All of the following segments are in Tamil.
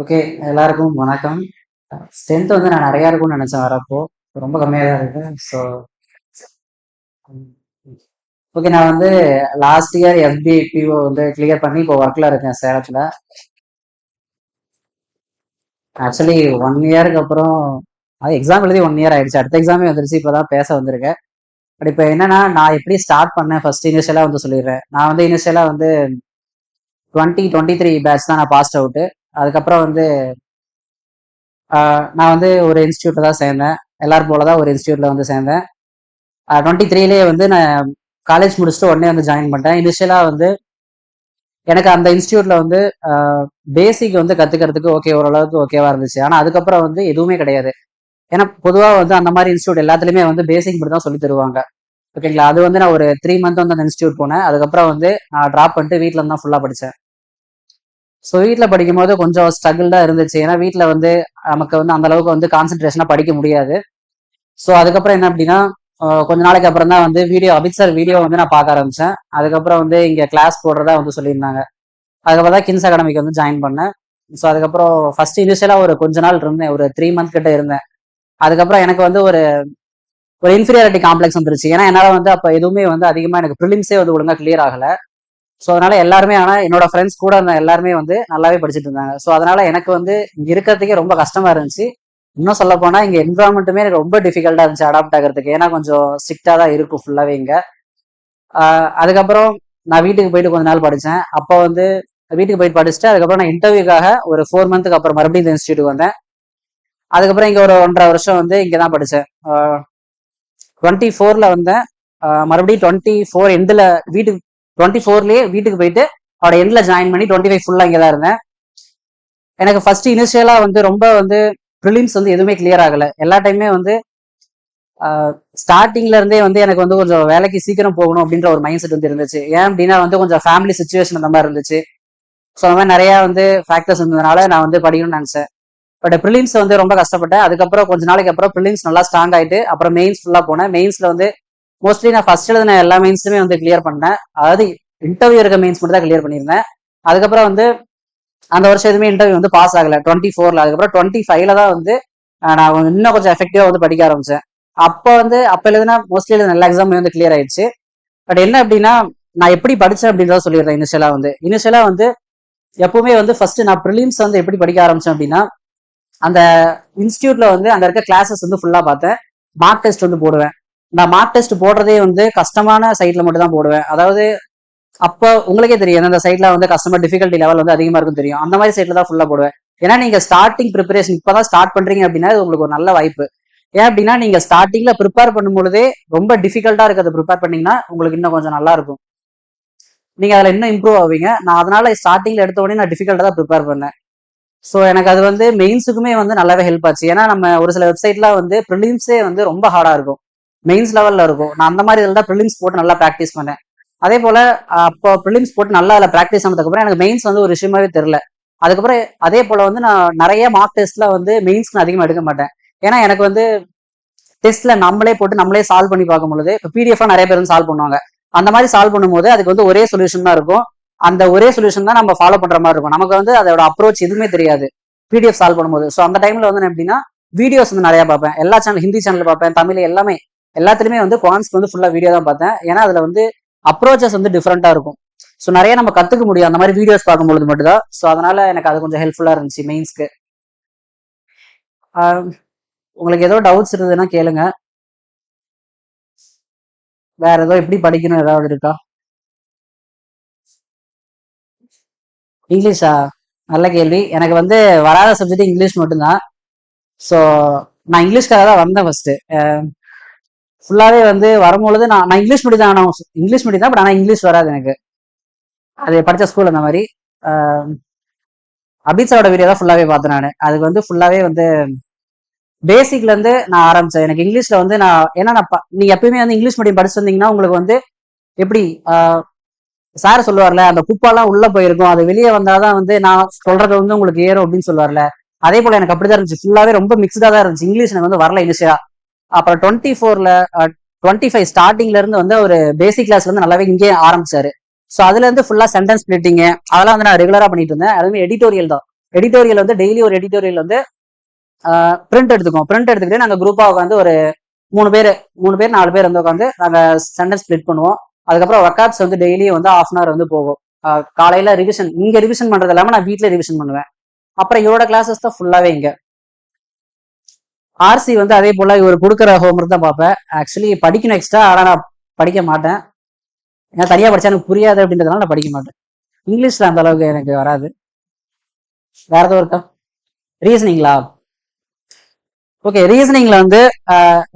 ஓகே, எல்லாருக்கும் வணக்கம். ஸ்ட்ரென்த் வந்து நான் நிறையா இருக்கும்னு நினச்சேன் வரப்போ, ரொம்ப கம்மியாக தான் இருக்கு. ஸோ ஓகே, நான் வந்து லாஸ்ட் இயர் எஃபிஐ பிஓ வந்து கிளியர் பண்ணி இப்போ ஒர்க்கில் இருக்கேன் சேலத்தில். ஆக்சுவலி 1 இயருக்கு அப்புறம் அது எக்ஸாம் எழுதி 1 இயர் ஆயிடுச்சு. அடுத்த எக்ஸாமே வந்துருச்சு. இப்போ தான் பேச வந்திருக்கேன். பட் இப்போ என்னன்னா, நான் எப்படி ஸ்டார்ட் பண்ணேன் ஃபர்ஸ்ட் இனிஷியலாக வந்து சொல்லிடுறேன். நான் வந்து இனிஷியலாக வந்து 2023 பேட்ச் தான் நான் பாஸ்ட் அவுட்டு. அதுக்கப்புறம் வந்து நான் வந்து ஒரு இன்ஸ்டியூட்ல தான் சேர்ந்தேன். எல்லாரும் போல தான் ஒரு இன்ஸ்டியூட்ல வந்து சேர்ந்தேன். 23லேயே வந்து நான் காலேஜ் முடிச்சுட்டு உடனே வந்து ஜாயின் பண்ணிட்டேன். இனிஷியலாக வந்து எனக்கு அந்த இன்ஸ்டியூட்ல வந்து பேசிக் வந்து கத்துக்கிறதுக்கு ஓகே, ஓரளவுக்கு ஓகேவா இருந்துச்சு. ஆனால் அதுக்கப்புறம் வந்து எதுவுமே கிடையாது. ஏன்னா பொதுவாக வந்து அந்த மாதிரி இன்ஸ்டியூட் எல்லாத்துலேயுமே வந்து பேசிக் மட்டும் தான் சொல்லி தருவாங்க. ஓகேங்களா? அது வந்து நான் ஒரு 3 மந்த் வந்து அந்த இன்ஸ்டியூட் போனேன். அதுக்கப்புறம் வந்து நான் ட்ராப் பண்ணிட்டு வீட்டில் தான் ஃபுல்லாக படித்தேன். ஸோ வீட்டில் படிக்கும்போது கொஞ்சம் ஸ்ட்ரகிள்டாக இருந்துச்சு. ஏன்னா வீட்டில் வந்து நமக்கு வந்து அந்த அளவுக்கு வந்து கான்சென்ட்ரேஷனாக படிக்க முடியாது. ஸோ அதுக்கப்புறம் என்ன அப்படின்னா, கொஞ்ச நாளைக்கு அப்புறம் தான் வந்து அபித் சார் வீடியோ வந்து நான் பார்க்க ஆரம்பித்தேன். அதுக்கப்புறம் வந்து இங்கே கிளாஸ் போடுறதா வந்து சொல்லியிருந்தாங்க. அதுக்கப்புறம் தான் கிங்ஸ் அகாடமிக்கு வந்து ஜாயின் பண்ணேன். ஸோ அதுக்கப்புறம் ஃபர்ஸ்ட் இனிஷியலாக ஒரு கொஞ்ச நாள் இருந்தேன், ஒரு 3 மந்த் கிட்ட இருந்தேன். அதுக்கப்புறம் எனக்கு வந்து ஒரு ஒரு இன்ஃபீரியாரிட்டி காம்ப்ளெக்ஸ் வந்துருச்சு. ஏன்னா என்னால் வந்து அப்போ எதுவுமே வந்து அதிகமாக எனக்கு ப்ரிலிம்ஸே வந்து ஒழுங்காக கிளியர் ஆகலை. ஸோ அதனால எல்லாருமே, ஆனால் என்னோட ஃப்ரெண்ட்ஸ் கூட இருந்த எல்லாருமே வந்து நல்லாவே படிச்சுட்டு இருந்தாங்க. ஸோ அதனால எனக்கு வந்து இங்கே இருக்கிறதுக்கே ரொம்ப கஷ்டமா இருந்துச்சு. இன்னும் சொல்ல போனால் இங்கே என்வரான்மெண்ட்டுமே எனக்கு ரொம்ப டிஃபிகல்ட்டாக இருந்துச்சு அடாப்ட் ஆகிறதுக்கு. ஏன்னா கொஞ்சம் ஸ்ட்ரிக்டாக தான் இருக்கும் ஃபுல்லாகவே இங்கே. அதுக்கப்புறம் நான் வீட்டுக்கு போயிட்டு கொஞ்ச நாள் படித்தேன். அப்போ வந்து வீட்டுக்கு போயிட்டு படிச்சுட்டு அதுக்கப்புறம் நான் இன்டர்வியூக்காக ஒரு 4 மந்த்துக்கு அப்புறம் மறுபடியும் இந்த இன்ஸ்டியூட்டுக்கு வந்தேன். அதுக்கப்புறம் இங்கே ஒரு 1.5 வருஷம் வந்து இங்கே தான் படித்தேன். 24ல் வந்தேன். மறுபடியும் 24 எண்டில் வீட்டுக்கு 24லேயே வீட்டுக்கு போயிட்டு அவட எண்ட்ல ஜாயின் பண்ணி 25 ஃபுல்லாக இங்கே தான் இருந்தேன். எனக்கு ஃபர்ஸ்ட் இனிஷியலாக வந்து ரொம்ப வந்து ப்ரிலிம்ஸ் வந்து எதுவுமே கிளியர் ஆகலை. எல்லா டைமே வந்து ஸ்டார்டிங்ல இருந்தே வந்து எனக்கு வந்து கொஞ்சம் வேலைக்கு சீக்கிரம் போகணும் அப்படின்ற ஒரு மைண்ட் செட் வந்து இருந்துச்சு. ஏன் அப்படின்னா வந்து கொஞ்சம் ஃபேமிலி சுச்சுவேஷன் அந்த மாதிரி இருந்துச்சு. ஸோ அந்த மாதிரி நிறைய வந்து ஃபேக்டர்ஸ் இருந்ததுனால நான் வந்து படிக்கணும்னு நினைச்சேன். பட் ப்ரிலிம்ஸ் வந்து ரொம்ப கஷ்டப்பட்டேன். அதுக்கப்புறம் கொஞ்ச நாளைக்கு அப்புறம் ப்ரிலிம்ஸ் நல்லா ஸ்ட்ராங் ஆயிட்டு அப்புறம் மெயின்ஸ் ஃபுல்லாக போனேன். மெயின்ஸ்ல வந்து மோஸ்ட்லி நான் ஃபர்ஸ்ட் எழுதின எல்லா மெயின்ஸுமே வந்து கிளியர் பண்ணேன். அதாவது இன்டர்வியூ இருக்க மெயின்ஸ் மட்டும் தான் கிளியர் பண்ணியிருந்தேன். அதுக்கப்புறம் வந்து அந்த வருஷம் எதுவுமே இன்டர்வியூ வந்து பாஸ் ஆகலை 24ல். அதுக்கப்புறம் 25ல தான் வந்து நான் இன்னும் கொஞ்சம் எஃபெக்டிவா வந்து படிக்க ஆரம்பிச்சேன். அப்போ வந்து அப்போ எழுதுனா மோஸ்ட்லி எழுதின எல்லா எக்ஸாமும் வந்து கிளியர் ஆயிடுச்சு. பட் என்ன அப்படின்னா, நான் எப்படி படித்தேன் அப்படின்றத சொல்லிடுறேன். இனிஷியலா வந்து எப்பவுமே வந்து ஃபர்ஸ்ட் நான் ப்ரிலிம்ஸ் வந்து எப்படி படிக்க ஆரம்பிச்சேன் அப்படின்னா, அந்த இன்ஸ்டியூட்ல வந்து அங்க இருக்க கிளாஸஸ் வந்து ஃபுல்லா பார்த்தேன். மார்க் டெஸ்ட் வந்து போடுவேன். நான் மார்க் டெஸ்ட் போடுறதே வந்து கஷ்டமான சைட்ல மட்டும் தான் போடுவேன். அதாவது அப்போ உங்களுக்கே தெரியும் அந்த சைட்ல வந்து கஸ்டமர் டிஃபிகல்ட்டி லெவல் வந்து அதிகமா இருக்கும் தெரியும். அந்த மாதிரி சைட்ல தான் ஃபுல்லா போடுவேன். ஏன்னா நீங்க ஸ்டார்டிங் ப்ரிப்பரேஷன் இப்பதான் ஸ்டார்ட் பண்றீங்க அப்படின்னா இது உங்களுக்கு ஒரு நல்ல வாய்ப்பு. ஏன் அப்படின்னா நீங்க ஸ்டார்டிங்ல ப்ரிப்பேர் பண்ணும்பொழுதே ரொம்ப டிஃபிகல்ட்டா இருக்கிறத ப்ரிப்பேர் பண்ணீங்கன்னா உங்களுக்கு இன்னும் கொஞ்சம் நல்லா இருக்கும். நீங்க அதுல இன்னும் இம்ப்ரூவ் ஆவீங்க. நான் அதனால ஸ்டார்டிங்ல எடுத்த உடனே நான் டிஃபிகல்ட்டா தான் ப்ரிப்பேர் பண்ணேன். ஸோ எனக்கு அது வந்து மெயின்ஸுக்குமே வந்து நல்லாவே ஹெல்ப் ஆச்சு. ஏன்னா நம்ம ஒரு சில வெப்சைட்ல வந்து ப்ரிலிம்ஸே வந்து ரொம்ப ஹார்டா இருக்கும், மெயின்ஸ் லெவல்ல இருக்கும். நான் அந்த மாதிரி இதில் தான் ப்ரிலிம்ஸ் போட்டு நல்லா ப்ராக்டிஸ் பண்ணேன். அதே போல அப்போ ப்ரிலிம்ஸ் போட்டு நல்லா அதில் ப்ராக்டிஸ் ஆனதுக்கப்புறம் எனக்கு மெயின்ஸ் வந்து ஒரு விஷயமாவே தெரியல. அதுக்கப்புறம் அதே போல வந்து நான் நிறைய மார்க் டெஸ்ட்ல வந்து மெயின்ஸ்க்கு அதிகமாக எடுக்க மாட்டேன். ஏன்னா எனக்கு வந்து டெஸ்ட்ல நம்மளே போட்டு நம்மளே சால்வ் பண்ணி பார்க்கும் பொழுது இப்போ பிடிஎஃப் நிறைய பேர் வந்து சால்வ் பண்ணுவாங்க. அந்த மாதிரி சால்வ் பண்ணும்போது அதுக்கு வந்து ஒரே சொல்யூஷன் தான் இருக்கும். அந்த ஒரே சொல்யூஷன் தான் நம்ம ஃபாலோ பண்ற மாதிரி இருக்கும். நமக்கு வந்து அதோட அப்ரோச் எதுவுமே தெரியாது பிடிஎஃப் சால்வ் பண்ணும்போது. ஸோ அந்த டைம்ல வந்து எப்படின்னா வீடியோஸ் வந்து நிறைய பார்ப்பேன். எல்லா சேனல், ஹிந்தி சேனல் பார்ப்பேன், தமிழ் எல்லாமே, எல்லாத்துலயுமே வந்து குவான்ஸ்க்கு வந்து ஃபுல்லா வீடியோ தான் பார்த்தேன். ஏன்னா அதுல வந்து அப்ரோச்சஸ் வந்து டிஃப்ரெண்டா இருக்கும். ஸோ நிறைய நம்ம கத்துக்க முடியும் அந்த மாதிரி வீடியோஸ் பார்க்கும்பொழுது மட்டும் தான். ஸோ அதனால எனக்கு அது கொஞ்சம் ஹெல்ப்ஃபுல்லா இருந்துச்சு மெயின்ஸ்க்கு. உங்களுக்கு ஏதோ டவுட்ஸ் இருந்ததுன்னா கேளுங்க. வேற ஏதோ எப்படி படிக்கணும் ஏதாவது இருக்கா? இங்கிலீஷா? நல்ல கேள்வி. எனக்கு வந்து வராத சப்ஜெக்ட் இங்கிலீஷ் மட்டும்தான். ஸோ நான் இங்கிலீஷ்காக தான் வந்தேன் ஃபர்ஸ்ட். ஃபுல்லாவே வந்து வரும்பொழுது நான் நான் இங்கிலீஷ் மீடியம் தான். நான் இங்கிலீஷ் மீடியம் தான். பட் ஆனால் இங்கிலீஷ் வராது எனக்கு. அது படித்த ஸ்கூல் அந்த மாதிரி. அபித் சாரோட வீடியோ தான் ஃபுல்லாவே பார்த்தேன் நான். அதுக்கு வந்து ஃபுல்லாவே வந்து பேசிக்ல இருந்து நான் ஆரம்பிச்சேன். எனக்கு இங்கிலீஷ்ல வந்து நான் ஏன்னா நீங்க எப்பயுமே வந்து இங்கிலீஷ் மீடியம் படிச்சு வந்தீங்கன்னா உங்களுக்கு வந்து எப்படி சார் சொல்லுவார்ல, அந்த குப்பாலாம் உள்ள போயிருக்கும், அது வெளியே வந்தாதான் வந்து நான் சொல்றது வந்து உங்களுக்கு ஏறும் அப்படின்னு சொல்லுவார்ல. அதே போல எனக்கு அப்படிதான் இருந்துச்சு. ஃபுல்லாவே ரொம்ப மிக்ஸ்டா தான் இருந்துச்சு. இங்கிலீஷ் எனக்கு வந்து வரல இனிஷியலா. அப்புறம் 24ல 25 ஸ்டார்டிங்ல இருந்து வந்து ஒரு பேசிக் கிளாஸ்ல இருந்து நல்லாவே இங்கே ஆரம்பிச்சாரு. ஸோ அதுல இருந்து ஃபுல்லா சென்டென்ஸ் ஸ்பிளிட்டிங் அதெல்லாம் வந்து நான் ரெகுலரா பண்ணிட்டு இருந்தேன். அதுவுமே எடிட்டோரியல் தான். எடிட்டோரியல் வந்து டெய்லி ஒரு எடிட்டோரியல் வந்து பிரிண்ட் எடுத்துக்கோம். பிரிண்ட் எடுத்துக்கிட்டு நாங்கள் குரூப்பா உட்காந்து ஒரு 3 பேர் 4 பேர் வந்து உட்காந்து நாங்கள் சென்டென்ஸ் ஸ்பிளிட் பண்ணுவோம். அதுக்கப்புறம் ஒர்க்அப்ஸ் வந்து டெய்லி வந்து ½ hour வந்து போகும். காலையில ரிவிஷன் இங்க ரிவிஷன் பண்றது இல்லாம நான் வீட்டுல ரிவிஷன் பண்ணுவேன். அப்புறம் இவரோட கிளாஸஸ் தான் ஃபுல்லாவே இங்க. ஆர்சி வந்து அதே போல இவர் கொடுக்குற ஹோம்ஒர்க் தான் பார்ப்பேன். ஆக்சுவலி படிக்கணும் எக்ஸ்ட்ரா, ஆனா நான் படிக்க மாட்டேன். ஏன்னா தனியா படிச்சா எனக்கு புரியாது அப்படின்றதுனால நான் படிக்க மாட்டேன். இங்கிலீஷ்ல அந்த அளவுக்கு எனக்கு வராது. வேற ஏதோ இருக்கா? ரீசனிங்களா? ஓகே, ரீசனிங்ல வந்து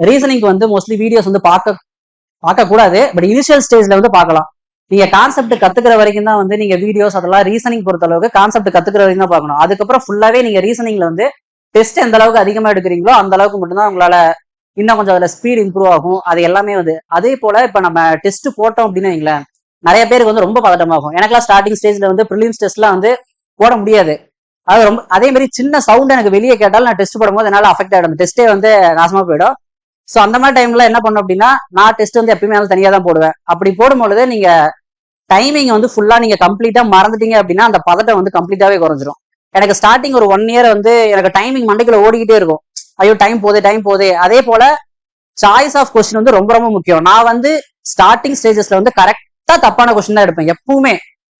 ரீசனிங் வந்து மோஸ்ட்லி வீடியோஸ் வந்து பார்க்க கூடாது. பட் இனிஷியல் ஸ்டேஜ்ல வந்து பார்க்கலாம். நீங்க கான்செப்ட் கத்துக்கிற வரைக்கும் தான் வந்து நீங்க வீடியோஸ் அதெல்லாம் ரீசனிங் பொறுத்த அளவுக்கு கான்செப்ட் கத்துக்கிற வரைக்கும் தான் பார்க்கணும். அதுக்கப்புறம் ஃபுல்லாவே நீங்க ரீசனிங்ல வந்து டெஸ்ட் எந்த அளவுக்கு அதிகமா எடுக்கிறீங்களோ அந்த அளவுக்கு மட்டும்தான் உங்களால இன்னும் கொஞ்சம் அதுல ஸ்பீட் இம்ப்ரூவ் ஆகும். அது எல்லாமே வந்து அதே போல இப்ப நம்ம டெஸ்ட் போட்டோம் அப்படின்னு வைங்களேன், நிறைய பேருக்கு வந்து ரொம்ப பதட்டமாகும். எனக்குலாம் ஸ்டார்டிங் ஸ்டேஜ்ல வந்து ப்ரிலிம்ஸ் டெஸ்ட்லாம் வந்து போட முடியாது. அது ரொம்ப அதே மாதிரி சின்ன சவுண்ட் எனக்கு வெளியே கேட்டாலும் நான் டெஸ்ட் போடும்போது என்னால அஃபெக்ட் ஆயிடும். டெஸ்ட்டே வந்து நாசமா போயிடும். ஸோ அந்த மாதிரி டைம்ல என்ன பண்ணும் அப்படின்னா, நான் டெஸ்ட் வந்து எப்பயுமே வந்து தனியாக தான் போடுவேன். அப்படி போடும்பொழுது நீங்க டைமிங் வந்து ஃபுல்லா நீங்க கம்ப்ளீட்டா மறந்துட்டீங்க அப்படின்னா அந்த பதட்டம் வந்து கம்ப்ளீட்டாவே குறைஞ்சிரும். எனக்கு ஸ்டார்டிங் ஒரு 1 year வந்து எனக்கு டைமிங் மண்டைக்குள்ள ஓடிக்கிட்டே இருக்கும். ஐயோ டைம் போதே. அதே போல சாய்ஸ் ஆஃப் கொஸ்டின் வந்து ரொம்ப ரொம்ப முக்கியம். நான் வந்து ஸ்டார்டிங் ஸ்டேஜஸ்ல வந்து கரெக்டா தப்பான கொஸ்டின் தான் எடுப்பேன். எப்பவுமே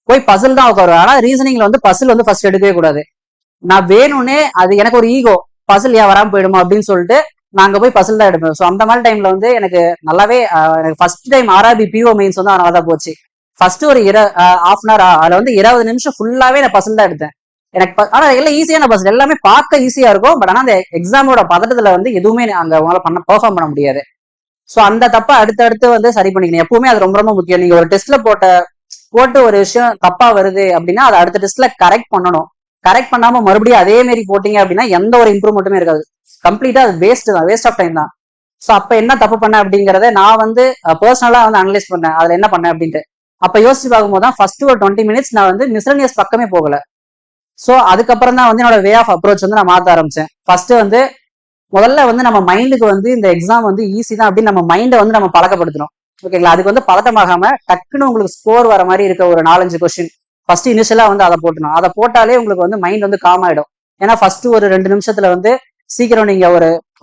போய் பசில் தான் உட்காருவேன். ஆனா ரீசனிங்ல வந்து பசில் வந்து ஃபர்ஸ்ட் எடுக்கவே கூடாது. நான் வேணும்னே அது எனக்கு ஒரு ஈகோ, பசில் ஏன் வராம போயிடுமா அப்படின்னு சொல்லிட்டு நாங்க போய் பசில் தான் எடுப்பேன். ஸோ அந்த மாதிரி டைம்ல வந்து எனக்கு நல்லாவே எனக்கு first time RRB PO mains வந்து அதனால தான் போச்சு. ஃபர்ஸ்ட் ஒரு ½ hour அதுல வந்து 20 நிமிஷம் ஃபுல்லாவே நான் பசில் தான் எடுத்தேன். எனக்கு ஆனா எல்லாம் ஈஸியான பசில், எல்லாமே பார்க்க ஈஸியா இருக்கும். பட் ஆனா அந்த எக்ஸாமோட பதட்டத்துல வந்து எதுவுமே அங்க உங்களால பெர்ஃபார்ம் பண்ண முடியாது. ஸோ அந்த தப்பை அடுத்தடுத்து வந்து சரி பண்ணிக்கணும். எப்பவுமே அது ரொம்ப ரொம்ப முக்கியம். நீங்க ஒரு டெஸ்ட்ல போட்டு ஒரு விஷயம் தப்பா வருது அப்படின்னா அதை அடுத்த டெஸ்ட்ல கரெக்ட் பண்ணணும். கரெக்ட் பண்ணாம மறுபடியும் அதே மாதிரி போட்டீங்க அப்படின்னா எந்த ஒரு இம்ப்ரூவ்மெண்ட்டுமே இருக்காது. கம்ப்ளீட்டா அது வேஸ்ட் ஆஃப் டைம் தான். ஸோ அப்ப என்ன தப்பு பண்ண அப்படிங்கறத நான் வந்து பர்சனலா வந்து அனலைஸ் பண்ணேன். அதுல என்ன பண்ணேன் அப்படின்ட்டு அப்ப யோசிச்சு பார்க்கும்போது தான் ஃபர்ஸ்ட் ஒரு 20 minutes நான் வந்து மிஸ்லனியஸ் பக்கமே போகல. ஸோ அதுக்கப்புறம் தான் வந்து என்னோட வே ஆஃப் அப்ரோச் வந்து நான் மாத்த ஆரம்பிச்சேன். ஃபர்ஸ்ட் வந்து முதல்ல வந்து நம்ம மைண்டுக்கு வந்து இந்த எக்ஸாம் வந்து ஈஸி தான் அப்படின்னு நம்ம மைண்டை வந்து நம்ம பழக்கப்படுத்தணும். ஓகேங்களா? அதுக்கு வந்து பதட்டமாகாம டக்குன்னு உங்களுக்கு ஸ்கோர் வர மாதிரி இருக்க ஒரு 4-5 கொஸ்டின் ஃபர்ஸ்ட் இனிஷியலா வந்து அதை போட்டணும். அதை போட்டாலே உங்களுக்கு வந்து மைண்ட் வந்து காம் ஆயிடும். ஏன்னா ஃபர்ஸ்ட் ஒரு 2 நிமிஷத்துல வந்து சீக்கிரம் நீங்க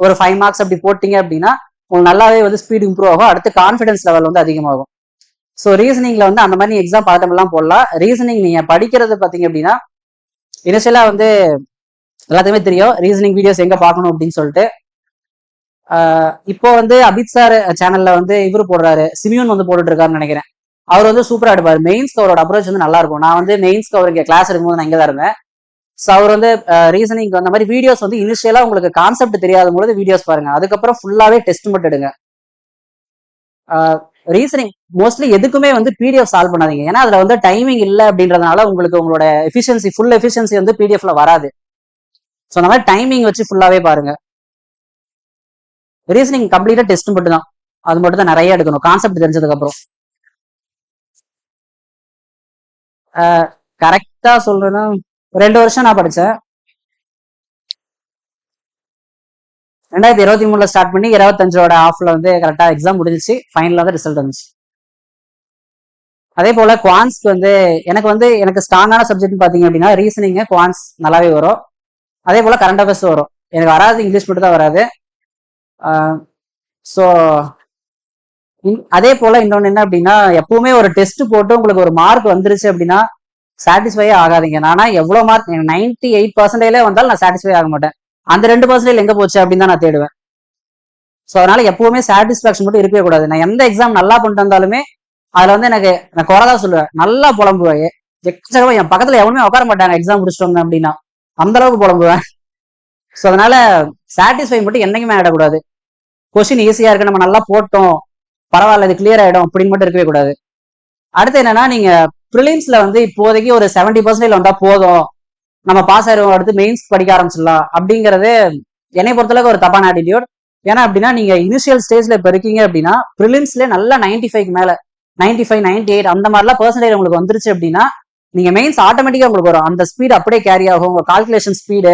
ஒரு 5 marks அப்படி போட்டீங்க அப்படின்னா உங்களுக்கு நல்லாவே வந்து ஸ்பீட் இம்ப்ரூவ் ஆகும். அடுத்து கான்ஃபிடன்ஸ் லெவல் வந்து அதிகமாகும். ஸோ ரீசனிங்ல வந்து அந்த மாதிரி எக்ஸாம் பதட்டம் எல்லாம் போடலாம். ரீசனிங் நீங்க படிக்கிறது பாத்தீங்க அப்படின்னா இனிஷியலா வந்து எல்லாத்துக்குமே தெரியும் ரீசனிங் வீடியோஸ் எங்க பார்க்கணும் அப்படின்னு சொல்லிட்டு. இப்போ வந்து அபித் சார் சேனல்ல வந்து இவரு போடுறாரு, சிமியூன் வந்து போட்டுட்டு இருக்காருன்னு நினைக்கிறேன். அவர் வந்து சூப்பரா எடுப்பாரு. மெயின்ஸ்க்கு அவரோட அப்ரோச் வந்து நல்லா இருக்கும். நான் வந்து மெயின்ஸ்க்கு அவருக்கு கிளாஸ் எடுக்கும்போது நான் இங்க தான் இருந்தேன். ஸோ அவர் வந்து ரீசனிங் அந்த மாதிரி வீடியோஸ் வந்து இனிஷியலா உங்களுக்கு கான்செப்ட் தெரியாத போது வீடியோஸ் பாருங்க. அதுக்கப்புறம் ஃபுல்லாவே டெஸ்ட் மட்டும் எடுங்க. ரீசனிங் மோஸ்ட்லி எதுக்குமே வந்து பிடிஎஃப் சால்வ் பண்ணாதீங்க. ஏன்னா அதுல வந்து டைமிங் இல்லை அப்படின்றதுனால உங்களுக்கு உங்களோட ஃபுல் எஃபிஷியன்சி வந்து பிடிஎஃப்ல வராது. ஸோ அந்த மாதிரி டைமிங் வச்சு ஃபுல்லாவே பாருங்க. ரீசனிங் கம்ப்ளீட்டா டெஸ்ட் மட்டும் தான். அது மட்டும் தான் நிறைய எடுக்கணும் கான்செப்ட் தெரிஞ்சதுக்கு அப்புறம். கரெக்டா சொல்றேன்னா 2 வருஷம் நான் படிச்சேன். 2023 ஸ்டார்ட் பண்ணி 25 ஆஃப்ல வந்து கரெக்டா எக்ஸாம் முடிஞ்சிச்சு. ஃபைனலா தான் ரிசல்ட் வந்துச்சு. அதே போல குவான்ஸ்க்கு வந்து எனக்கு ஸ்ட்ராங்கான சப்ஜெக்ட் பாத்தீங்க அப்படின்னா ரீசனிங், குவான்ஸ் நல்லாவே வரும். அதே போல கரண்ட் அஃபேர்ஸ் வரும். எனக்கு வராது, இங்கிலீஷ் மட்டும் தான் வராது. ஸோ அதே போல இன்னொன்னு என்ன அப்படின்னா எப்பவுமே ஒரு டெஸ்ட் போட்டு உங்களுக்கு ஒரு மார்க் வந்துருச்சு அப்படின்னா சாட்டிஸ்ஃபையே ஆகாதீங்க. நானா எவ்வளவு மார்க் 98% வந்தாலும் நான் சாட்டிஸ்ஃபை ஆக மாட்டேன். அந்த 2% எங்க போச்சு அப்படின்னு தான் நான் தேடுவேன். ஸோ அதனால எப்பவுமே சாட்டிஸ்பாக்சன் மட்டும் இருக்கவே கூடாது. நான் எந்த எக்ஸாம் நல்லா பண்ணிட்டு வந்தாலுமே அதுல வந்து நான் குறைதான் சொல்லுவேன். நல்லா புலம்புவேன். எக்கச்சக்கமா என் பக்கத்துல எவனுமே உட்கார மாட்டாங்க எக்ஸாம் முடிச்சிட்டோங்க அப்படின்னா. அந்த அளவுக்கு புலம்புவேன். ஸோ அதனால சாட்டிஸ்ஃபை மட்டும் என்னைக்குமே ஆயிடக்கூடாது. கொஸ்டின் ஈஸியா இருக்கு, நம்ம நல்லா போட்டோம், பரவாயில்ல இது கிளியர் ஆயிடும் அப்படின்னு மட்டும் இருக்கவே கூடாது. அடுத்து என்னன்னா நீங்க ப்ரிலிம்ஸ்ல வந்து இப்போதைக்கு ஒரு 70% வந்தா போதும், நம்ம பாஸ் ஆயிடுவோம், அடுத்து மெயின்ஸ் படிக்க ஆரம்பிச்சிடலாம் அப்படிங்கறது என்னை பொறுத்தளவுக்கு ஒரு தப்பான ஆட்டிடியூட். ஏன்னா அப்படின்னா நீங்க இனிஷியல் ஸ்டேஜ்ல இப்ப இருக்கீங்க அப்படின்னா ப்ரிலிம்ஸ்ல நல்லா 95 மேல 95, 98 அந்த மாதிரிலாம் பெர்சன்டேஜ் உங்களுக்கு வந்துருச்சு அப்படின்னா நீங்க மெயின்ஸ் ஆட்டோமேட்டிக்கா உங்களுக்கு வரும். அந்த ஸ்பீட் அப்படியே கேரி ஆகும். உங்க கால்குலேஷன் ஸ்பீடு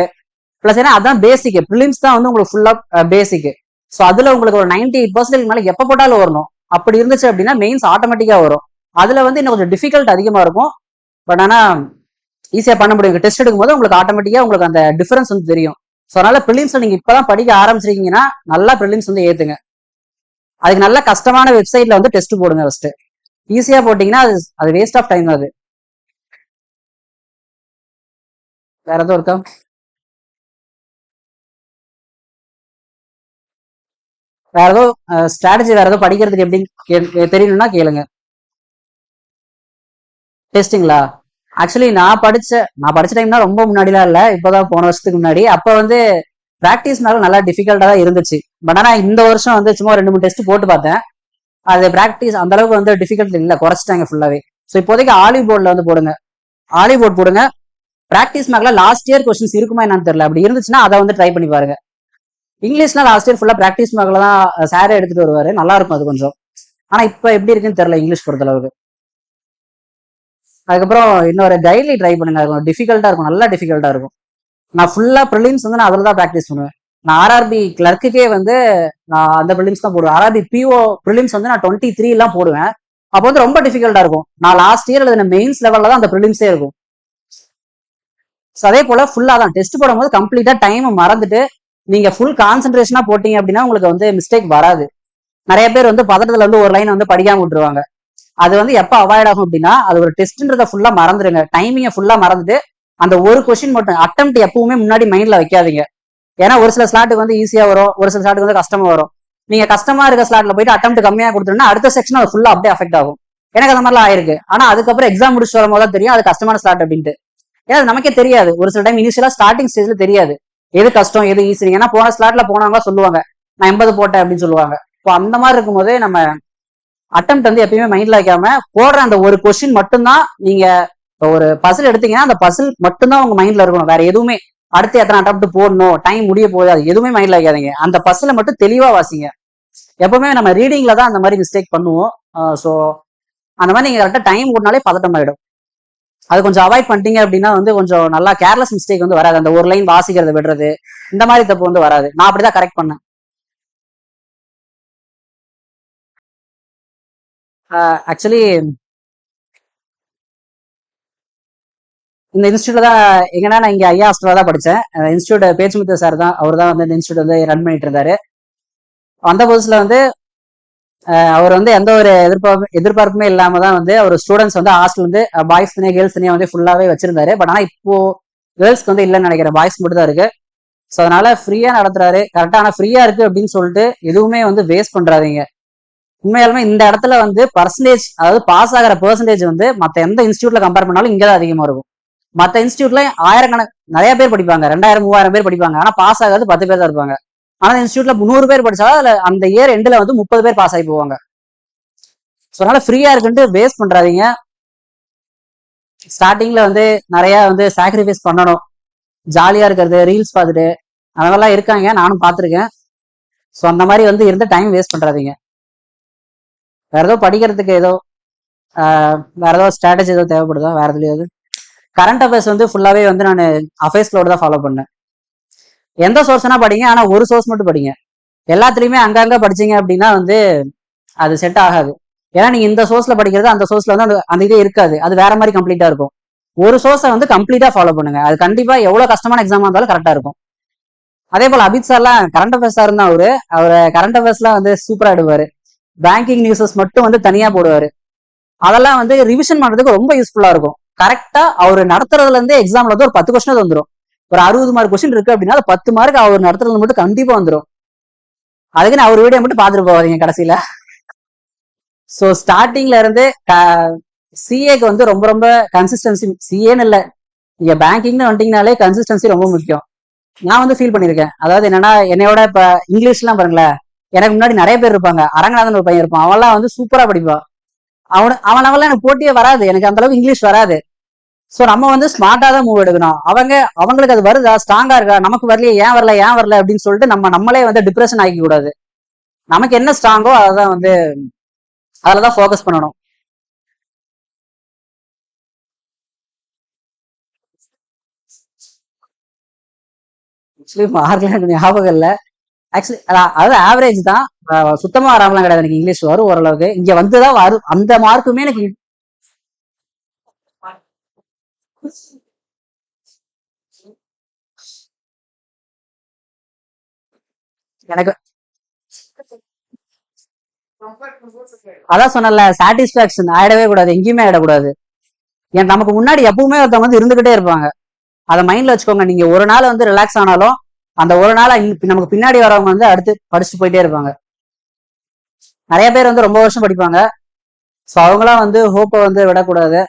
பிளஸ் ஏன்னா அதான் பேசிக். ப்ரிலிம்ஸ் தான் வந்து உங்களுக்கு ஃபுல்லா பேசிக். ஸோ அதுல உங்களுக்கு ஒரு 98% மேல எப்ப போட்டாலும் வரணும். அப்படி இருந்துச்சு அப்படின்னா மெயின்ஸ் ஆட்டோமேட்டிக்கா வரும். அதுல வந்து இன்னும் கொஞ்சம் டிஃபிகல்ட் அதிகமா இருக்கும். பட் ஆனா ஈஸியா பண்ண முடியும். டெஸ்ட் எடுக்கும்போது உங்களுக்கு ஆட்டோமேட்டிக்கா உங்களுக்கு அந்த டிஃபரன்ஸ் வந்து தெரியும். ஸோ அதனால ப்ரிலிம்ஸ்ல நீங்க இப்பதான் படிக்க ஆரம்பிச்சிருக்கீங்கன்னா நல்லா ப்ரிலிம்ஸ் வந்து ஏத்துங்க. அதுக்கு நல்ல கஷ்டமான வெப்சைட்ல வந்து டெஸ்ட் போடுங்க ஃபர்ஸ்ட். ஈஸியா போட்டீங்கன்னா அது அது வேஸ்ட் ஆஃப் டைம். அது வேற எதுவும் இருக்கா? வேற ஏதோ ஸ்ட்ராட்டஜி வேற ஏதோ படிக்கிறதுக்கு எப்படின்னு தெரியணும்னா கேளுங்க. டெஸ்டிங்களா? ஆக்சுவலி நான் படிச்ச டைம்னா ரொம்ப முன்னாடிலாம் இல்ல, இப்பதான் போன வருஷத்துக்கு முன்னாடி. அப்ப வந்து பிராக்டிஸ்னால நல்லா டிஃபிகல்ட்டா தான் இருந்துச்சு. பட் ஆனா இந்த வருஷம் வந்து சும்மா 2 3 டெஸ்ட் போட்டு பார்த்தேன். அது பிராக்டிஸ் அந்த அளவுக்கு வந்து டிஃபிகல்ட் இல்ல, குறைச்சிட்டாங்க ஃபுல்லாவே. ஸோ இப்போதைக்கு ஆலிவ் போர்டில் வந்து போடுங்க. ஆலிவ் போர்ட் போடுங்க. பிராக்டிஸ் மார்க்ல லாஸ்ட் இயர் கொஸ்டின்ஸ் இருக்குமா என்னன்னு தெரியல. அப்படி இருந்துச்சுன்னா அதை வந்து ட்ரை பண்ணி பாருங்க. இங்கிலீஷ்லாம் லாஸ்ட் இயர் ஃபுல்லா பிராக்டிஸ் மார்க்ல தான் சாரே எடுத்துட்டு வருவாரு, நல்லா இருக்கும் அது கொஞ்சம். ஆனா இப்ப எப்படி இருக்குன்னு தெரியல இங்கிலீஷ் பொறுத்தளவுக்கு. அதுக்கப்புறம் இன்னொரு கைட்லி ட்ரை பண்ணுங்க, அது கொஞ்சம் டிஃபிகல்ட்டா இருக்கும், நல்லா டிஃபிகல்ட்டா இருக்கும். நான் ஃபுல்லா ப்ரிலிம்ஸ் வந்து நான் அதில் தான் ப்ராக்டிஸ் பண்ணுவேன். நான் ஆர்ஆர்பி கிளர்க்குக்கே வந்து நான் அந்த ப்ரிலிம்ஸ் தான் போடுவேன். ஆர்ஆர்பி பிஓ ப்ரிலிம்ஸ் வந்து நான் 23 எல்லாம் போடுவேன். அப்போ வந்து ரொம்ப டிஃபிகல்ட்டா இருக்கும். நான் லாஸ்ட் இயர் எழுதின மெயின்ஸ் லெவல்ல தான் அந்த ப்ரிலிம்ஸே இருக்கும். ஸோ அதே போல ஃபுல்லா தான் டெஸ்ட் போடும்போது கம்ப்ளீட்டா டைம் மறந்துட்டு நீங்க ஃபுல் கான்சென்ட்ரேஷனா போட்டீங்க அப்படின்னா உங்களுக்கு வந்து மிஸ்டேக் வராது. நிறைய பேர் வந்து பதட்டத்துல வந்து ஒரு லைன் வந்து படிக்காம விட்டுருவாங்க. அது வந்து எப்ப அவாய்ட் ஆகும் அப்படின்னா, அது ஒரு டெஸ்ட்ன்றத ஃபுல்லா மறந்துடுங்க. டைமிங்கை ஃபுல்லா மறந்துட்டு அந்த ஒரு கொஸ்டின் மட்டும் அட்டெம்ப்ட் எப்பவுமே முன்னாடி மைண்ட்ல வைக்காதீங்க. ஏன்னா ஒரு சில ஸ்லாட்டுக்கு வந்து ஈஸியா வரும், ஒரு சில ஸ்லாட்டுக்கு வந்து கஷ்டமா வரும். நீங்க கஷ்டமா இருக்க ஸ்லாட்ல போயிட்டு அட்டெம்ப்ட் கம்மியா கொடுத்துருன்னா அடுத்த செக்ஷன் அது ஃபுல்லா அப்படியே அஃபெக்ட் ஆகும். எனக்கு அந்த மாதிரிலாம் ஆயிருக்கு. ஆனா அதுக்கப்புறம் எக்ஸாம் முடிச்சு வரும்போது தான் தெரியும் அது கஷ்டமான ஸ்லாட் அப்படின்ட்டு. ஏன்னா நமக்கே தெரியாது, ஒரு சில டைம் இனிஷியலா ஸ்டார்டிங் ஸ்டேஜ்ல தெரியாது எது கஷ்டம் எது ஈஸி. ஏன்னா போன ஸ்லாட்ல போனவங்க சொல்லுவாங்க நான் 80 போட்டேன் அப்படின்னு சொல்லுவாங்க. இப்போ அந்த மாதிரி இருக்கும்போது நம்ம அட்டெம்ப்ட் வந்து எப்பயுமே மைண்ட்ல வைக்காம போடுற அந்த ஒரு கொஸ்டின் மட்டும்தான். நீங்க இப்போ ஒரு பசில் எடுத்தீங்கன்னா அந்த பசில் மட்டும்தான் உங்க மைண்ட்ல இருக்கணும், வேற எதுவுமே. அடுத்து எத்தனை அட்டெம்ப்ட் போடணும், டைம் முடிய போகுது, அது எதுவுமே மைண்ட்ல வைக்காதீங்க. அந்த பசில மட்டும் தெளிவா வாசிங்க. எப்பவுமே நம்ம ரீடிங்ல தான் அந்த மாதிரி மிஸ்டேக் பண்ணுவோம். ஸோ அந்த மாதிரி நீங்க கரெக்டாக டைம் ஓடினாலே பதட்டம் ஆயிடும். அது கொஞ்சம் அவாய்ட் பண்ணிட்டீங்க அப்படின்னா வந்து கொஞ்சம் நல்லா கேர்லெஸ் மிஸ்டேக் வந்து வராது. அந்த ஒரு லைன் வாசிக்கிறத விடுறது, இந்த மாதிரி தப்பு வந்து வராது. நான் அப்படிதான் கரெக்ட் பண்ணேன். ஆக்சுவலி இந்த இன்ஸ்டியூட்ல தான் எங்கன்னா நான் இங்க ஐயா ஹாஸ்டல்ல தான் படிச்சேன். இன்ஸ்டியூட் பேச்சுமுத்து சார் தான், அவர் தான் வந்து இந்த இன்ஸ்டியூட் வந்து ரன் பண்ணிட்டு இருந்தாரு. அந்த புதுசுல வந்து அவர் வந்து எந்த ஒரு எதிர்பார்ப்புமே இல்லாம தான் வந்து அவர் ஸ்டூடெண்ட்ஸ் வந்து ஹாஸ்டல் வந்து பாய்ஸ் தனியாக கேர்ள்ஸ் தனியாக வந்து ஃபுல்லாவே வச்சிருந்தாரு. பட் ஆனா இப்போ கேர்ள்ஸ்க்கு வந்து இல்லைன்னு நினைக்கிறேன், பாய்ஸ் மட்டும் தான் இருக்கு. ஸோ அதனால ஃப்ரீயா நடத்துறாரு கரெக்டா. ஆனா ஃப்ரீயா இருக்கு அப்படின்னு சொல்லிட்டு எதுவுமே வந்து வேஸ்ட் பண்றாதீங்க. உண்மையாலுமே இந்த இடத்துல வந்து பர்சன்டேஜ், அதாவது பாஸ் ஆகிற பெர்சன்டேஜ் வந்து மத்த எந்த இன்ஸ்டியூட்ல கம்பேர் பண்ணாலும் இங்கதான் அதிகமா இருக்கும். மத்த இன்ஸ்டியூட்ல ஆயிரக்கணக்கு நிறைய பேர் படிப்பாங்க, 2000 3000 பேர் படிப்பாங்க, ஆனா பாஸ் ஆகாது 10 பேர் தான் இருப்பாங்க. ஆனா இன்ஸ்டியூட்ல 100 பேர் படிச்சாலும் அதுல அந்த இயர் எண்ட்ல வந்து 30 பேர் பாஸ் ஆகி போவாங்க. ஸோ அதனால ஃப்ரீயா இருக்குன்ட்டு வேஸ்ட் பண்றாதீங்க. ஸ்டார்டிங்ல வந்து நிறைய வந்து சாக்ரிஃபைஸ் பண்ணணும். ஜாலியா இருக்கிறது, ரீல்ஸ் பார்த்துட்டு அதெல்லாம் இருக்காங்க, நானும் பார்த்துருக்கேன். ஸோ அந்த மாதிரி வந்து இருந்த டைம் வேஸ்ட் பண்றாதீங்க. வேற ஏதோ படிக்கிறதுக்கு ஏதோ வேற ஏதோ ஸ்ட்ராட்டஜி ஏதோ தேவைப்படுதா வேற எதுலயாவது? கரண்ட் அஃபேர்ஸ் வந்து ஃபுல்லாவே வந்து நான் அஃபேர்ஸ்லோட தான் ஃபாலோ பண்ணேன். எந்த சோர்ஸ்னா படிங்க, ஆனா ஒரு சோர்ஸ் மட்டும் படிங்க. எல்லாத்துலயுமே அங்கங்க படிச்சீங்க அப்படின்னா வந்து அது செட் ஆகாது. ஏன்னா நீங்க இந்த சோர்ஸ்ல படிக்கிறது அந்த சோர்ஸ்ல வந்து அந்த இதே இருக்காது, அது வேற மாதிரி கம்ப்ளீட்டா இருக்கும். ஒரு சோர்ஸை வந்து கம்ப்ளீட்டா ஃபாலோ பண்ணுங்க, அது கண்டிப்பா எவ்வளவு கஷ்டமான எக்ஸாமா இருந்தாலும் கரெக்டா இருக்கும். அதே போல அபித் சார்லாம் கரண்ட் அஃபேர்ஸ் சார் தான் அவரு கரண்ட் அஃபேர்ஸ்லாம் வந்து சூப்பரா எடுப்பாரு. பேங்கிங் நியூஸஸ் மட்டும் வந்து தனியா போடுவாரு. அதெல்லாம் வந்து ரிவிஷன் பண்றதுக்கு ரொம்ப யூஸ்ஃபுல்லா இருக்கும். கரெக்டா அவர் நடத்துறதுல இருந்தே எக்ஸாம்ல வந்து ஒரு 10 கொஸ்டின் வந்துடும். ஒரு 60 மார்க் கொஸ்டின் இருக்கு அப்படின்னா 10 மார்க் அவர் நடத்துறது மட்டும் கண்டிப்பா வந்துடும். அதுக்குன்னு அவர் வீடியோ மட்டும் பாத்துட்டு போவாதீங்க கடைசியில. ஸோ ஸ்டார்டிங்ல இருந்து சிஏக்கு வந்து ரொம்ப ரொம்ப கன்சிஸ்டன்சி, சிஏன்னு இல்லை, நீங்க பேங்கிங்னு வந்துட்டீங்கனாலே கன்சிஸ்டன்சி ரொம்ப முக்கியம். நான் வந்து ஃபீல் பண்ணியிருக்கேன். அதாவது என்னன்னா, என்னையோட இப்ப இங்கிலீஷ்லாம் பாருங்களேன், எனக்கு முன்னாடி நிறைய பேர் இருப்பாங்க. அரங்கநாதன் ஒரு பையன் இருப்பான், அவன்லாம் வந்து சூப்பரா படிப்பான். அவனவெல்லாம் எனக்கு போட்டியே வராது, எனக்கு அந்த அளவுக்கு இங்கிலீஷ் வராது. ஸோ நம்ம வந்து ஸ்மார்ட்டா தான் மூவ் எடுக்கணும். அவங்களுக்கு அது வருதா, ஸ்ட்ராங்கா இருக்கா, நமக்கு வரலையே, ஏன் வரல அப்படின்னு சொல்லிட்டு நம்மளே வந்து டிப்ரெஷன் ஆகிக்க கூடாது. நமக்கு என்ன ஸ்ட்ராங்கோ அதான் வந்து அதுலதான் ஃபோக்கஸ் பண்ணணும். ஆக்சுவலி மார்க்ல எனக்கு ஞாபகம் இல்லை. ஆக்சுவலி அதாவது ஆவரேஜ் தான், சுத்தமா வராமலாம் கிடையாது. எனக்கு இங்கிலீஷ் வரும் ஓரளவுக்கு, இங்க வந்துதான் வரும். அந்த மார்க்குமே எனக்கு எனக்கு அதான் சொன்னல, சாட்டிஸ்பாக்சன் ஆயிடவே கூடாது, எங்கேயுமே ஆயிடக்கூடாது. ஏன் நமக்கு முன்னாடி எப்பவுமே ஒருத்தவங்க வந்து இருந்துகிட்டே இருப்பாங்க. அதை மைண்ட்ல வச்சுக்கோங்க. நீங்க ஒரு நாள் வந்து ரிலாக்ஸ் ஆனாலும் அந்த ஒரு நாள் நமக்கு பின்னாடி வரவங்க வந்து அடுத்து படிச்சுட்டு போயிட்டே இருப்பாங்க. நிறைய பேர் வந்து ரொம்ப வருஷம் படிப்பாங்க. ஸோ அவங்களாம் வந்து ஹோப்பை வந்து விடக்கூடாது.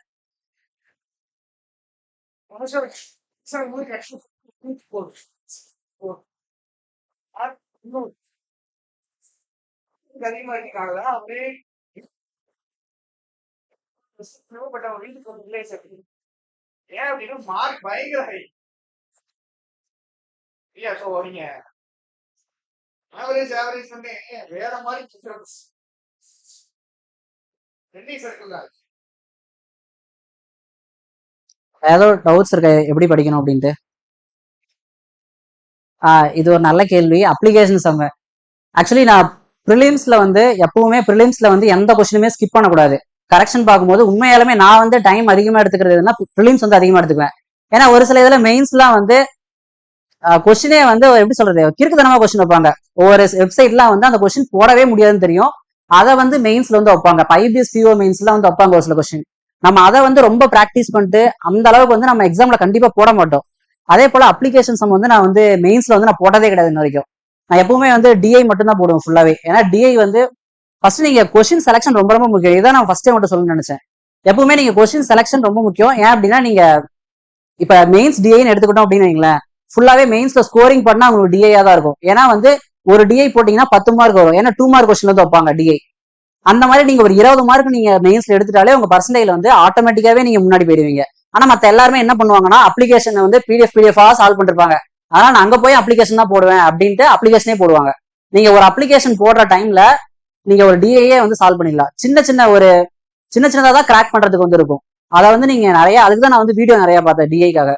ஏதோ டவுட்ஸ் இருக்க எப்படி படிக்கணும் அப்படின்ட்டு? இது ஒரு நல்ல கேள்வி. Application some. ஆக்சுவலி நான் ப்ரிலிம்ஸ்ல வந்து எப்பவுமே ப்ரிலிம்ஸ்ல வந்து எந்த கொஸ்டினுமே ஸ்கிப் பண்ணக்கூடாது. கரெக்ஷன் பார்க்கும்போது உண்மையாலுமே நான் வந்து டைம் அதிகமா எடுத்துக்கிறதுனா ப்ரிலிம்ஸ் வந்து அதிகமா எடுத்துக்குவேன். ஏன்னா ஒரு சில இதுல மெயின்ஸ்லாம் வந்து கொஸ்டினே வந்து எப்படி சொல்றது, கிறுக்குத்தனமா கொஸ்டின் வைப்பாங்க. ஒவ்வொரு வெப்சைட்லாம் வந்து அந்த கொஸ்டின் போடவே முடியாதுன்னு தெரியும், அதை வந்து மெயின்ஸ்ல வந்து வைப்பாங்க. ஐபிஎஸ் பிஓ மெயின்ஸ்லாம் வந்து வைப்பாங்க ஒரு சில கொஸ்டின். நம்ம அதை வந்து ரொம்ப ப்ராக்டிஸ் பண்ணிட்டு அந்த அளவுக்கு வந்து நம்ம எக்ஸாம்ல கண்டிப்பா போட மாட்டோம். அதே போல அப்ளிகேஷன் சம் வந்து நான் வந்து மெயின்ஸ்ல வந்து நான் போட்டதே கிடையாது இன்ன வரைக்கும். நான் எப்பவுமே வந்து டிஐ மட்டும் தான் போடுவேன் ஃபுல்லாவே. ஏன்னா டிஐ வந்து ஃபர்ஸ்ட் நீங்க கொஸ்டின் செலக்ஷன் ரொம்ப ரொம்ப முக்கியம். இதான் நான் ஃபர்ஸ்ட் மட்டும் சொல்லணும்னு நினைச்சேன். எப்பவுமே நீங்க கொஸ்டின் செலக்ஷன் ரொம்ப முக்கியம். ஏன் அப்படின்னா நீங்க இப்ப மெயின்ஸ் டிஐன்னு எடுத்துக்கிட்டோம் அப்படின்னு வைங்களேன், ஃபுல்லாவே மெயின்ஸ்ல ஸ்கோரிங் பண்ணா உங்களுக்கு டிஐயா தான் இருக்கும். ஏன்னா வந்து ஒரு டிஐ போட்டீங்கன்னா 10 மார்க் வரும். ஏன்னா 2 மார்க் கொஸ்டின் வந்து வைப்பாங்க டிஐ. அந்த மாதிரி நீங்க ஒரு 20 மார்க் நீங்க மெயின்ஸ்ல எடுத்துட்டாலே உங்க பர்சன்டேஜ் வந்து ஆட்டோமேட்டிக்காவே நீங்க முன்னாடி போயிடுவீங்க. ஆனா மத்த எல்லாருமே என்ன பண்ணுவாங்கன்னா அப்ளிகேஷன் வந்து பிடிஎஃப் சால்வ் பண்ணிருப்பாங்க. ஆனா நான் அங்க போய் அப்ளிகேஷன் தான் போடுவேன் அப்படின்ட்டு அப்ளிகேஷனே போடுவாங்க. நீங்க ஒரு அப்ளிகேஷன் போடுற டைம்ல நீங்க ஒரு டிஐயே வந்து சால்வ் பண்ணிடலாம். சின்ன சின்னதா தான் கிராக் பண்றதுக்கு வந்து இருக்கும். அதை வந்து நீங்க நிறைய, அதுக்கு தான் நான் வந்து வீடியோ நிறைய பார்த்தேன் டிஐக்காக.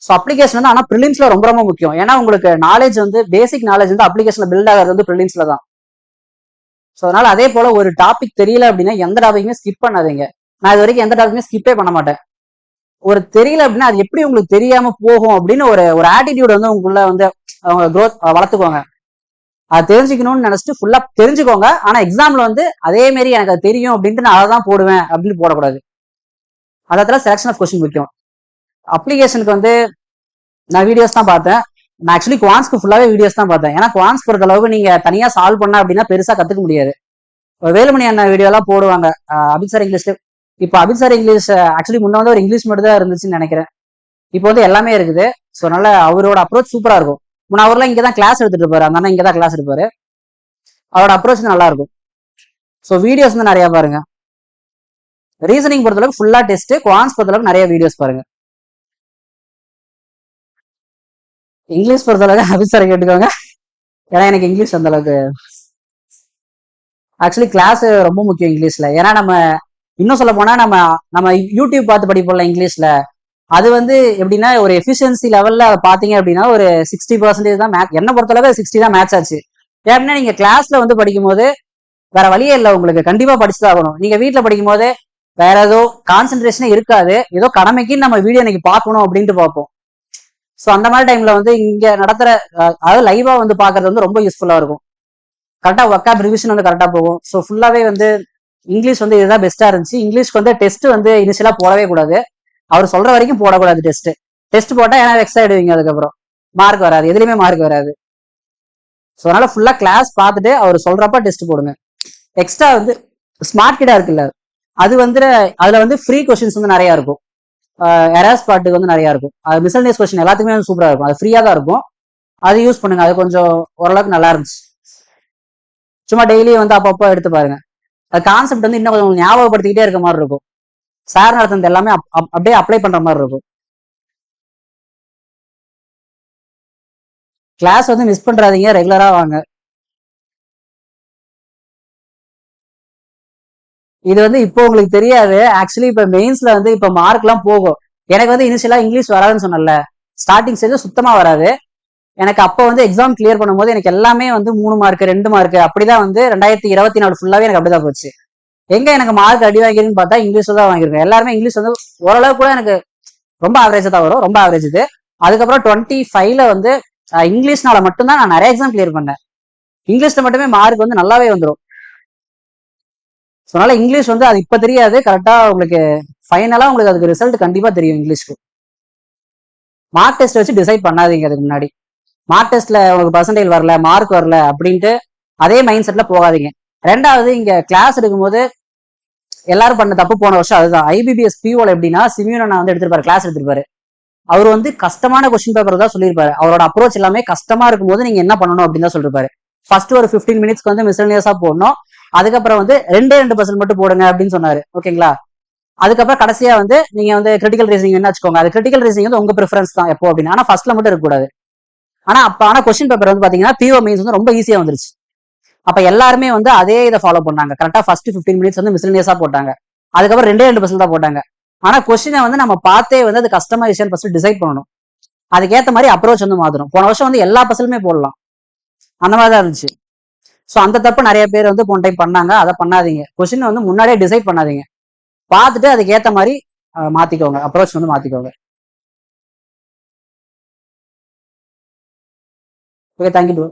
ஸோ அப்ளிகேஷன் வந்து ஆனா ப்ரிலிம்ஸ்ல ரொம்ப ரொம்ப முக்கியம். ஏன்னா உங்களுக்கு நாலேஜ் வந்து பேசிக் நாலேஜ் வந்து அப்ளிகேஷன்ல பில்ட் ஆகிறது வந்து ப்ரிலிம்ஸ்ல தான். ஸோ அதனால அதே போல ஒரு டாபிக் தெரியல அப்படின்னா எந்த டாபிக்குமே ஸ்கிப் பண்ணாதீங்க. நான் இது வரைக்கும் எந்த டாபிக்குமே ஸ்கிப்பே பண்ண மாட்டேன். ஒரு தெரியல அப்படின்னா அது எப்படி உங்களுக்கு தெரியாம போகும் அப்படின்னு ஒரு ஒரு ஆட்டிடியூட் வந்து உங்களுக்குள்ள வந்து அவங்க க்ரோத் வளர்த்துக்கோங்க. அது தெரிஞ்சுக்கணும்னு நினைச்சிட்டு ஃபுல்லா தெரிஞ்சுக்கோங்க. ஆனா எக்ஸாம்ல வந்து அதே மாதிரி எனக்கு அது தெரியும் அப்படின்ட்டு நான் அதை தான் போடுவேன் அப்படின்னு போடக்கூடாது. அதால செலக்ஷன் ஆஃப் கொஸ்டின் முக்கியம். அப்ளிகேஷனுக்கு வந்து நான் வீடியோஸ் தான் பார்த்தேன். நான் ஆக்சுவலி குவான்ஸ்க்கு ஃபுல்லாவே வீடியோஸ் தான் பார்த்தேன். ஏன்னா குவான்ஸ் பொறுத்த அளவுக்கு நீங்க தனியா சால்வ் பண்ண அப்படின்னா பெருசா கத்துக்க முடியாது. வேலுமணி அண்ணா வீடியோ எல்லாம் போடுவாங்க அபிசார் இங்கிலீஷ்ல. இப்போ அபிசார் இங்கிலீஷ் ஆக்சுவலி முன்ன வந்து ஒரு இங்கிலீஷ் மட்டும் தான் இருந்துச்சுன்னு நினைக்கிறேன். இப்போ வந்து எல்லாமே இருக்குது. ஸோ அதனால அவரோட அப்ரோச் சூப்பரா இருக்கும். முன்ன அவர்லாம் இங்கே தான் கிளாஸ் எடுத்துட்டு இருப்பாரு. அந்த அண்ணா இங்கே தான் கிளாஸ் எடுப்பாரு. அவரோட அப்ரோச் நல்லா இருக்கும். ஸோ வீடியோஸ் வந்து நிறைய பாருங்க. ரீசனிங் பொறுத்தளவுக்கு ஃபுல்லா டெஸ்ட், குவான்ஸ் பொறுத்தளவுக்கு நிறைய வீடியோஸ் பாருங்க. இங்கிலீஷ் பொறுத்தளவுக்கு அபிசாரை கேட்டுக்கோங்க. ஏன்னா எனக்கு இங்கிலீஷ் அந்த அளவுக்கு ஆக்சுவலி கிளாஸ் ரொம்ப முக்கியம் இங்கிலீஷ்ல. ஏன்னா நம்ம இன்னும் சொல்ல போனா நம்ம நம்ம யூடியூப் பார்த்து படிப்போம்ல இங்கிலீஷ்ல. அது வந்து எப்படின்னா ஒரு எஃபிஷியன்சி லெவல்ல அதை பாத்தீங்க அப்படின்னா ஒரு 60% தான் மேத்ஸ். என்ன பொறுத்தளவுக்கு 60 தான் மேட்ச் ஆச்சு. ஏன்னா நீங்க கிளாஸ்ல வந்து படிக்கும் போது வேற வழியே இல்லை, உங்களுக்கு கண்டிப்பா படிச்சுதான் ஆகணும். நீங்க வீட்டுல படிக்கும் போது வேற ஏதோ கான்சென்ட்ரேஷனே இருக்காது. ஏதோ கடமைக்கு நம்ம வீடியோ இன்னைக்கு பார்க்கணும் அப்படின்ட்டு பார்ப்போம். ஸோ அந்த மாதிரி டைம்ல வந்து இங்க நடத்துற அதாவது லைவா வந்து பாக்குறது வந்து ரொம்ப யூஸ்ஃபுல்லா இருக்கும். கரெக்டா ஒர்க் ரிவிஷன் வந்து கரெக்டா போகும். ஸோ ஃபுல்லாவே வந்து இங்கிலீஷ் வந்து இதுதான் பெஸ்டா இருந்துச்சு. இங்கிலீஷ்க்கு வந்து டெஸ்ட் வந்து இனிஷியலா போடவே கூடாது. அவர் சொல்ற வரைக்கும் போடக்கூடாது டெஸ்ட். டெஸ்ட் போட்டா ஏன்னா வெக்ஸ் ஆயிடுவீங்க, அதுக்கப்புறம் மார்க் வராது, எதுலையுமே மார்க் வராது. ஸோ அதனால ஃபுல்லா கிளாஸ் பார்த்துட்டு அவர் சொல்றப்ப டெஸ்ட் போடுங்க. எக்ஸ்ட்ரா வந்து ஸ்மார்ட் கிட்டா இருக்குல்ல, அது வந்து அதுல வந்து ஃப்ரீ கொஸ்டின்ஸ் வந்து நிறைய இருக்கும். எராஸ் பாட்டுக்கு வந்து நிறைய இருக்கும். அது மிஸ்சல்னியஸ் கொஸ்டின் எல்லாத்துக்குமே வந்து சூப்பரா இருக்கும். அது ஃப்ரீயா தான் இருக்கும். அது யூஸ் பண்ணுங்க. அது கொஞ்சம் ஓரளவுக்கு நல்லா இருந்துச்சு. சும்மா டெய்லி வந்து அப்பப்போ எடுத்து பாருங்க. அது கான்செப்ட் வந்து இன்னும் கொஞ்சம் ஞாபகப்படுத்திக்கிட்டே இருக்க மாதிரி இருக்கும். சார் நடத்துனது எல்லாமே அப்படியே அப்ளை பண்ற மாதிரி இருக்கும். கிளாஸ் வந்து மிஸ் பண்றாதீங்க, ரெகுலரா வாங்க. இது வந்து இப்போ உங்களுக்கு தெரியாது. ஆக்சுவலி இப்ப மெயின்ஸ்ல வந்து இப்ப மார்க் எல்லாம் போகும். எனக்கு வந்து இனிஷியலா இங்கிலீஷ் வராதுன்னு சொன்னல, ஸ்டார்டிங் ஸ்டேஜ் சுத்தமா வராது. எனக்கு அப்போ வந்து எக்ஸாம் கிளியர் பண்ணும்போது எனக்கு எல்லாமே வந்து 3 மார்க் 2 மார்க் அப்படிதான் வந்து 2024 ஃபுல்லாவே எனக்கு அப்படிதான் போச்சு. எங்க எனக்கு மார்க் அடி வாங்கிருன்னு பார்த்தா இங்கிலீஷ்ல தான் வாங்கியிருக்கேன். எல்லாருமே இங்கிலீஷ் வந்து ஓரளவு கூட எனக்கு ரொம்ப ஆவரேஜா தான் வரும், ரொம்ப ஆவரேஜ் இது. அதுக்கப்புறம் 25ல வந்து இங்கிலீஷ்னால மட்டும்தான் நான் நிறைய எக்ஸாம் கிளியர் பண்ணேன். இங்கிலீஷ்ல மட்டுமே மார்க் வந்து நல்லாவே வந்துடும். ஸோ அதனால இங்கிலீஷ் வந்து அது இப்ப தெரியாது, கரெக்டா உங்களுக்கு ஃபைனலா உங்களுக்கு அதுக்கு ரிசல்ட் கண்டிப்பா தெரியும் இங்கிலீஷ்க்கு. மார்க் டெஸ்ட் வச்சு டிசைட் பண்ணாதீங்க அதுக்கு முன்னாடி. மார்க் டெஸ்ட்ல உங்களுக்கு பர்சன்டேஜ் வரல, மார்க் வரல அப்படின்ட்டு அதே மைண்ட் செட்ல போகாதீங்க. ரெண்டாவது, இங்க கிளாஸ் எடுக்கும்போது எல்லாரும் பண்ண தப்பு போன வருஷம் அதுதான். ஐபிபிஎஸ் பிஓல எப்படின்னா, சிமியோனா வந்து எடுத்திருப்பாரு, கிளாஸ் எடுத்திருப்பாரு. அவர் வந்து கஷ்டமான கொஸ்டின் பேப்பர் தான் சொல்லியிருப்பாரு. அவரோட அப்ரோச் எல்லாமே கஷ்டமா இருக்கும் போது நீங்க என்ன பண்ணணும் அப்படின்னு தான் சொல்லிருப்பாரு. ஃபர்ஸ்ட் ஒரு 15 மினிட்ஸ்க்கு வந்து மிஸ்லேனியஸா போடணும், அதுக்கப்புறம் வந்து 2% மட்டும் போடுங்க அப்படின்னு சொன்னாரு. ஓகேங்களா? அதுக்கப்புறம் கடைசியா வந்து நீங்க வந்து கிரிட்டிக்கல் ரீசனிங் என்ன வச்சுக்கோங்க. அது கிரிட்டிக்கல் ரீசனிங் வந்து உங்க ப்ரிஃபரன்ஸ் தான் எப்போ அப்படின்னா, ஆனா ஃபர்ஸ்ட்ல மட்டும் இருக்கக்கூடாது. ஆனா கொஸ்டின் பேப்பர் வந்து பாத்தீங்கன்னா பிஓ மெயின்ஸ் வந்து ரொம்ப ஈஸியா வந்துருச்சு. அப்ப எல்லாருமே வந்து அதே இதை ஃபாலோ பண்ணாங்க. கரெக்டா ஃபர்ஸ்ட் 15 மினிட்ஸ் வந்து மிஸ்லேனியஸா போட்டாங்க, அதுக்கப்புறம் 2% தான் போட்டாங்க. ஆனா கொஸ்டினை வந்து நம்ம பார்த்தே வந்து அது கஸ்டமைசேஷன் ஃபர்ஸ்ட் டிசைட் பண்ணணும். அதுக்கேற்ற மாதிரி அப்ரோச் வந்து மாத்தணும். போன வருஷம் வந்து எல்லா பசலுமே போடலாம், அந்த மாதிரி தான் இருந்துச்சு. ஸோ அந்த தப்பு நிறைய பேர் வந்து போன டைம் பண்ணாங்க. அதை பண்ணாதீங்க. கொஸ்டின் வந்து முன்னாடியே டிசைட் பண்ணாதீங்க, பார்த்துட்டு அதுக்கேற்ற மாதிரி மாத்திக்கோங்க, அப்ரோச் வந்து மாத்திக்கோங்க. Okay, thank you bro.